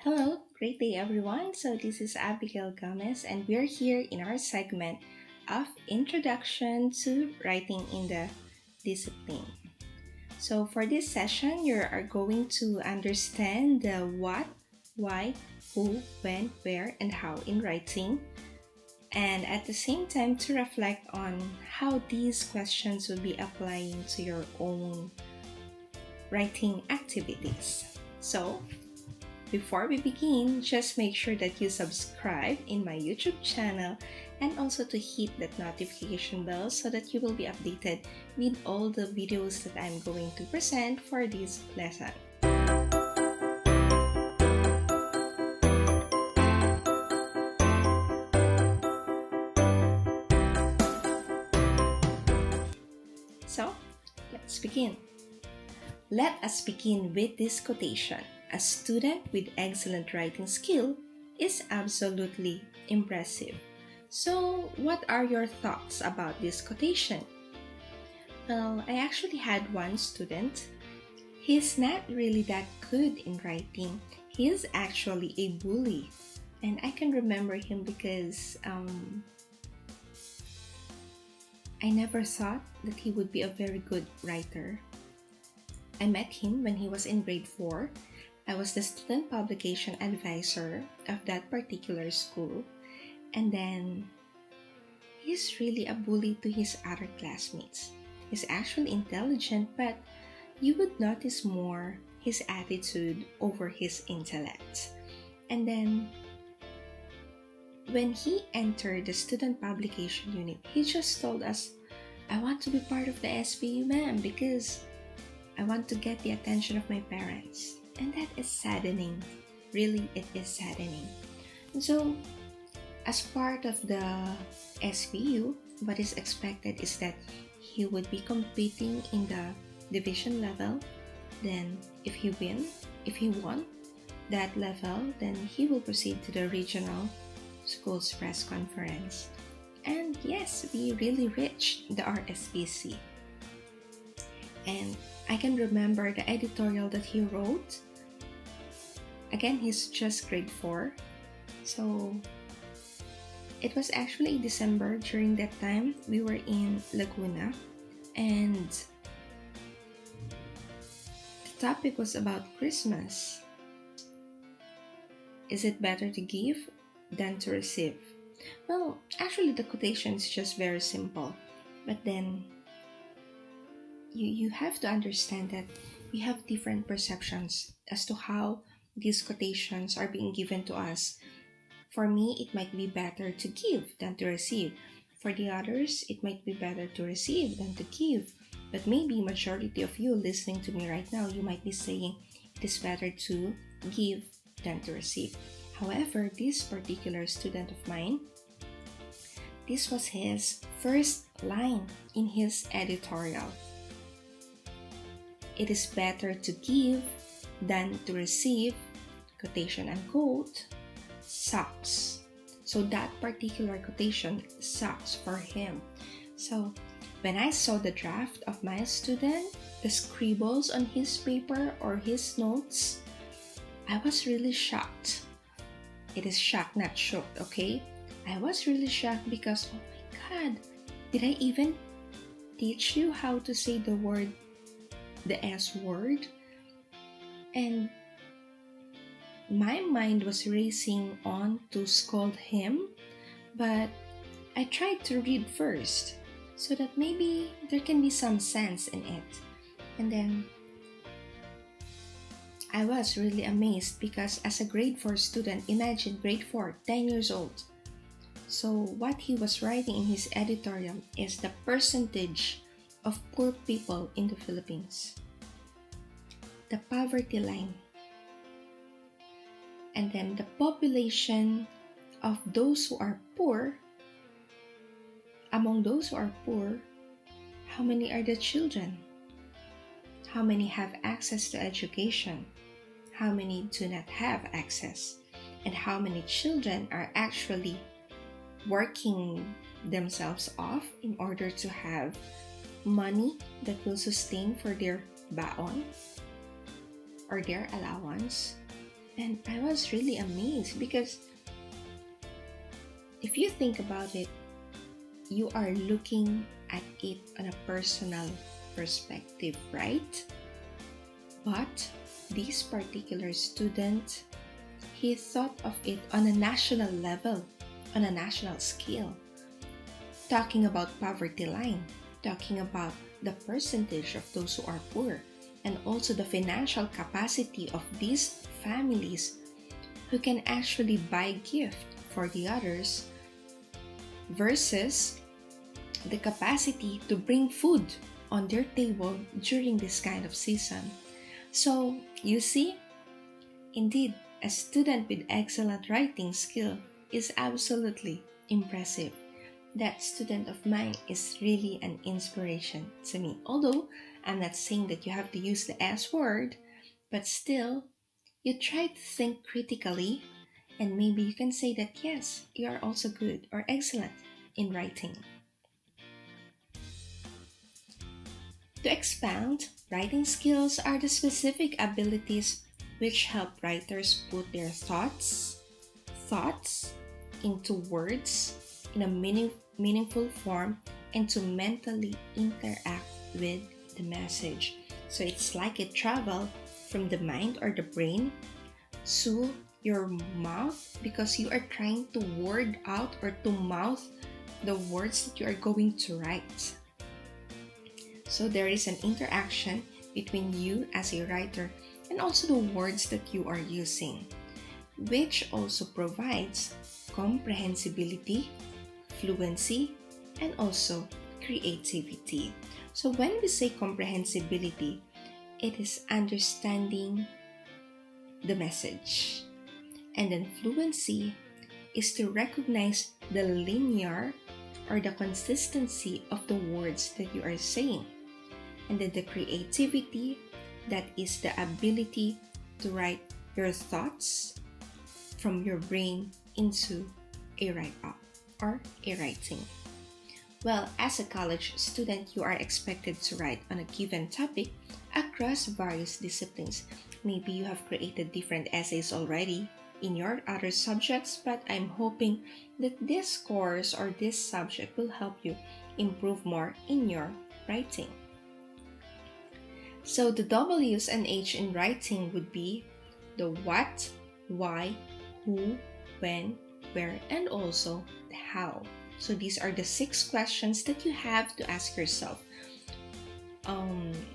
Hello, great day everyone. So this is Abigail Gomez and we're here in our segment of Introduction to Writing in the Discipline. So for this session, you are going to understand the what, why, who, when, where, and how in writing, and at the same time to reflect on how these questions will be applying to your own writing activities. So before we begin, just make sure that you subscribe in my YouTube channel and also to hit that notification bell so that you will be updated with all the videos that I'm going to present for this lesson. So, let's begin. Let us begin with this quotation. A student with excellent writing skill is absolutely impressive. So, what are your thoughts about this quotation? Well, I actually had one student. He's not really that good in writing. He's actually a bully. And I can remember him because I never thought that he would be a very good writer. I met him when he was in grade 4. I was the student publication advisor of that particular school. And then he's really a bully to his other classmates. He's actually intelligent, but you would notice more his attitude over his intellect. And then when he entered the student publication unit, he just told us, I want to be part of the SPU, ma'am, because I want to get the attention of my parents. And that is saddening. Really, it is saddening. And so, as part of the SPU, what is expected is that he would be competing in the division level. Then, if he won that level, then he will proceed to the regional school's press conference. And yes, we really reached the RSPC. And I can remember the editorial that he wrote. Again, he's just grade 4. So it was actually December. During that time, we were in Laguna. And the topic was about Christmas. Is it better to give than to receive? Well, actually the quotation is just very simple. But then you have to understand that we have different perceptions as to how these quotations are being given to us. For me, it might be better to give than to receive. For the others, it might be better to receive than to give. But maybe majority of you listening to me right now, you might be saying it is better to give than to receive. However, this particular student of mine, this was his first line in his editorial. It is better to give than to receive, quotation unquote, sucks. So that particular quotation sucks for him. So when I saw the draft of my student, the scribbles on his paper or his notes, I was really shocked. It is shocked, not shocked, okay? I was really shocked because, oh my God, did I even teach you how to say the S word? And my mind was racing on to scold him, but I tried to read first so that maybe there can be some sense in it. And then I was really amazed because as a grade 4 student, imagine grade 4, 10 years old. So what he was writing in his editorial is the percentage of poor people in the Philippines, the poverty line, and then the population of those who are poor. Among those who are poor, how many are the children? How many have access to education? How many do not have access? And how many children are actually working themselves off in order to have money that will sustain for their baon or their allowance? And I was really amazed because if you think about it, you are looking at it on a personal perspective, right? But this particular student, he thought of it on a national level, on a national scale, talking about poverty line, talking about the percentage of those who are poor, and also the financial capacity of these families who can actually buy gift for the others versus the capacity to bring food on their table during this kind of season. So, you see, indeed, a student with excellent writing skill is absolutely impressive. That student of mine is really an inspiration to me. Although I'm not saying that you have to use the S word, but still, you try to think critically, and maybe you can say that yes, you are also good or excellent in writing. To expound, writing skills are the specific abilities which help writers put their thoughts into words in a meaningful form and to mentally interact with the message. So it's like a travel from the mind or the brain to your mouth because you are trying to word out or to mouth the words that you are going to write. So there is an interaction between you as a writer and also the words that you are using, which also provides comprehensibility, fluency, and also creativity. So when we say comprehensibility, it is understanding the message. And then fluency is to recognize the linear or the consistency of the words that you are saying. And then the creativity, that is the ability to write your thoughts from your brain into a write-up or a writing. Well, as a college student, you are expected to write on a given topic across various disciplines. Maybe you have created different essays already in your other subjects, but I'm hoping that this course or this subject will help you improve more in your writing. So the W's and H in writing would be the what, why, who, when, where, and also the how. So these are the 6 questions that you have to ask yourself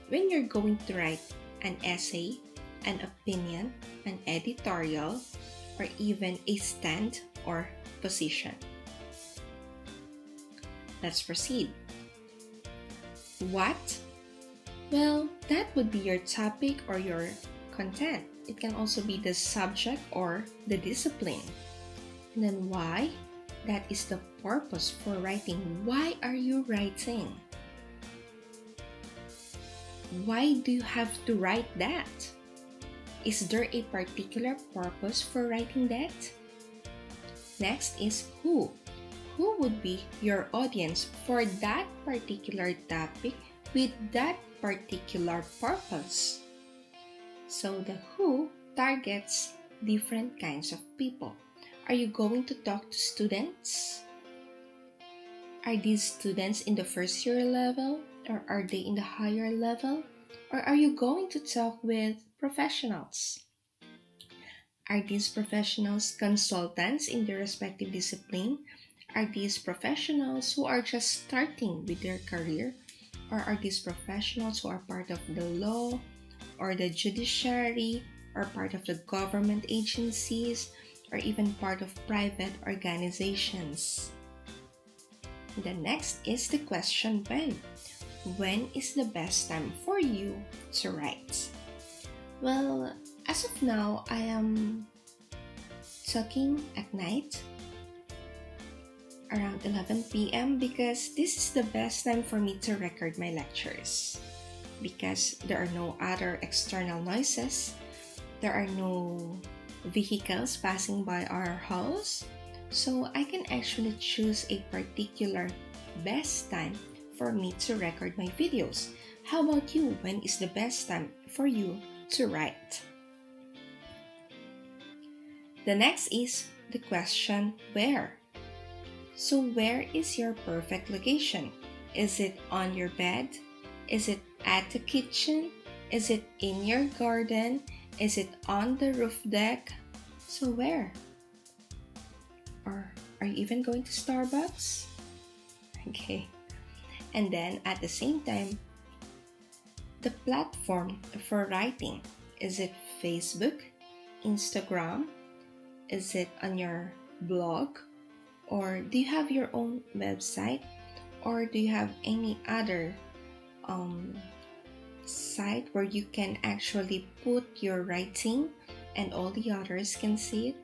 when you're going to write an essay, an opinion, an editorial, or even a stand or position. Let's proceed. What? Well, that would be your topic or your content. It can also be the subject or the discipline. And then why? That is the purpose for writing. Why are you writing? Why do you have to write that? Is there a particular purpose for writing that? Next is who. Who would be your audience for that particular topic with that particular purpose? So the who targets different kinds of people. Are you going to talk to students? Are these students in the first year level or are they in the higher level? Or are you going to talk with professionals? Are these professionals consultants in their respective discipline? Are these professionals who are just starting with their career? Or are these professionals who are part of the law or the judiciary or part of the government agencies or even part of private organizations? The next is the question when. When is the best time for you to write? Well, as of now, I am talking at night around 11 p.m. because this is the best time for me to record my lectures because there are no other external noises, there are no vehicles passing by our house, so I can actually choose a particular best time for me to record my videos. How about you? When is the best time for you to write? The next is the question where. So where is your perfect location? Is it on your bed? Is it at the kitchen? Is it in your garden? Is it on the roof deck? So where? Or are you even going to Starbucks? Okay. And then at the same time, the platform for writing. Is it Facebook, Instagram? Is it on your blog? Or do you have your own website? Or do you have any other site where you can actually put your writing and all the others can see it?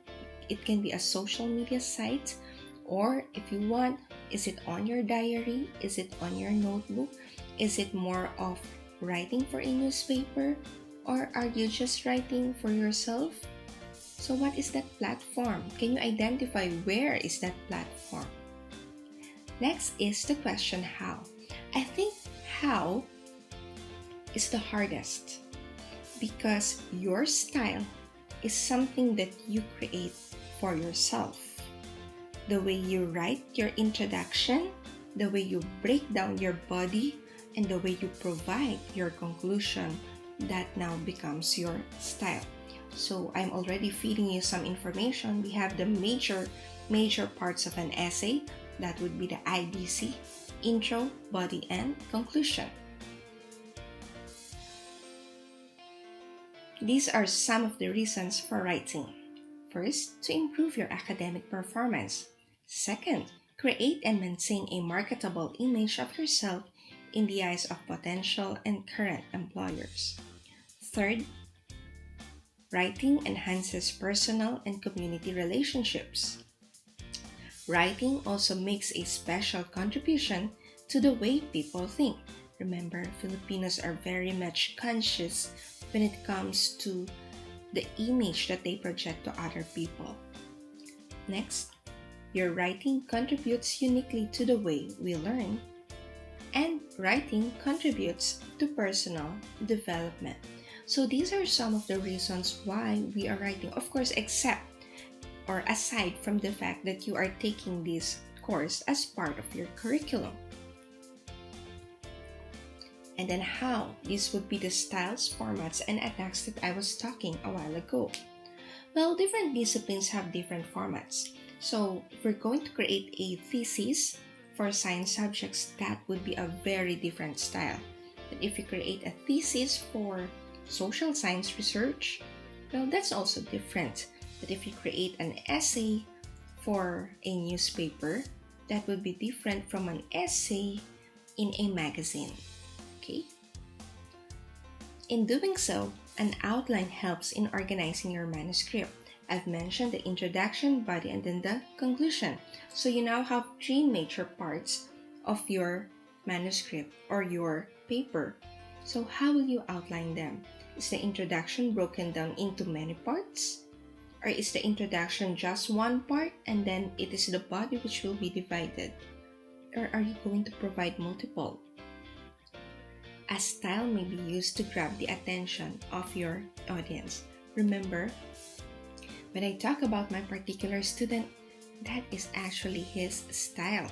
It can be a social media site, or if you want, is it on your diary? Is it on your notebook? Is it more of writing for a newspaper? Or are you just writing for yourself? So what is that platform? Can you identify where is that platform? Next is the question how. I think how is the hardest because your style is something that you create for yourself. The way you write your introduction, the way you break down your body, and the way you provide your conclusion, that now becomes your style. So I'm already feeding you some information. We have the major parts of an essay. That would be the IBC, intro, body, and conclusion. These are some of the reasons for writing. First, to improve your academic performance. Second, create and maintain a marketable image of yourself in the eyes of potential and current employers. Third, writing enhances personal and community relationships. Writing also makes a special contribution to the way people think. Remember, Filipinos are very much conscious when it comes to the image that they project to other people. Next, your writing contributes uniquely to the way we learn, and writing contributes to personal development. So these are some of the reasons why we are writing. Of course, except or aside from the fact that you are taking this course as part of your curriculum. And then how this would be the styles, formats, and attacks that I was talking a while ago. Well, different disciplines have different formats. So if we're going to create a thesis for science subjects, that would be a very different style. But if you create a thesis for social science research, well, that's also different. But if you create an essay for a newspaper, that would be different from an essay in a magazine. Okay? In doing so, an outline helps in organizing your manuscript. I've mentioned the introduction, body, and then the conclusion. So you now have three major parts of your manuscript or your paper. So how will you outline them? Is the introduction broken down into many parts? Or is the introduction just one part and then it is the body which will be divided? Or are you going to provide multiple? A style may be used to grab the attention of your audience. Remember, when I talk about my particular student, that is actually his style.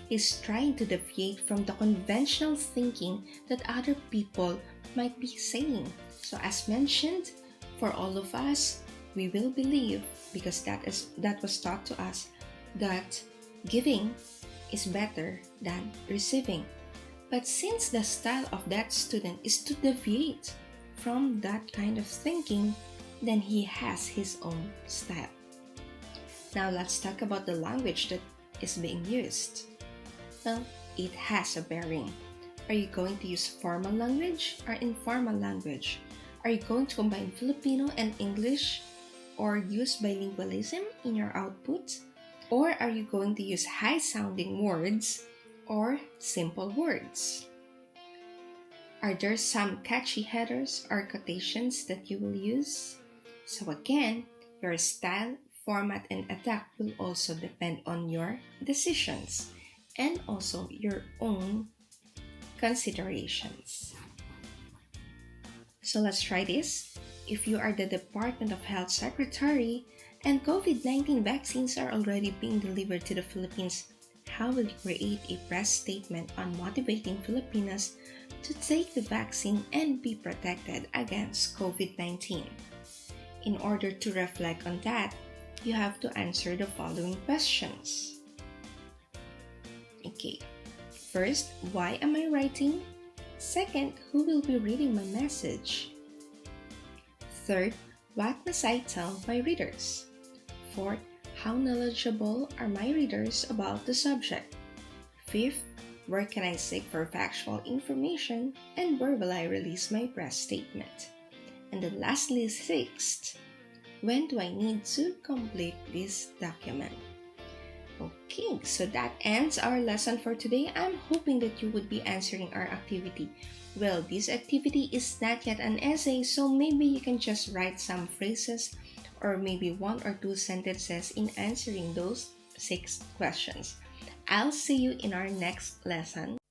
He's trying to deviate from the conventional thinking that other people might be saying. So as mentioned, for all of us, we will believe, because that was taught to us, that giving is better than receiving. But since the style of that student is to deviate from that kind of thinking, then he has his own style. Now let's talk about the language that is being used. Well, it has a bearing. Are you going to use formal language or informal language? Are you going to combine Filipino and English or use bilingualism in your output? Or are you going to use high-sounding words or simple words? Are there some catchy headers or quotations that you will use? So again, your style, format, and attack will also depend on your decisions and also your own considerations. So let's try this. If you are the Department of Health Secretary And COVID-19 vaccines are already being delivered to the Philippines. How will you create a press statement on motivating Filipinos to take the vaccine and be protected against COVID-19? In order to reflect on that, you have to answer the following questions. Okay. First, why am I writing? Second, who will be reading my message? Third, what must I tell my readers? Fourth, how knowledgeable are my readers about the subject? Fifth, where can I seek for factual information, and where will I release my press statement? And then lastly, sixth, when do I need to complete this document? Okay, so that ends our lesson for today. I'm hoping that you would be answering our activity. Well, this activity is not yet an essay, so maybe you can just write some phrases or maybe one or two sentences in answering those 6 questions. I'll see you in our next lesson.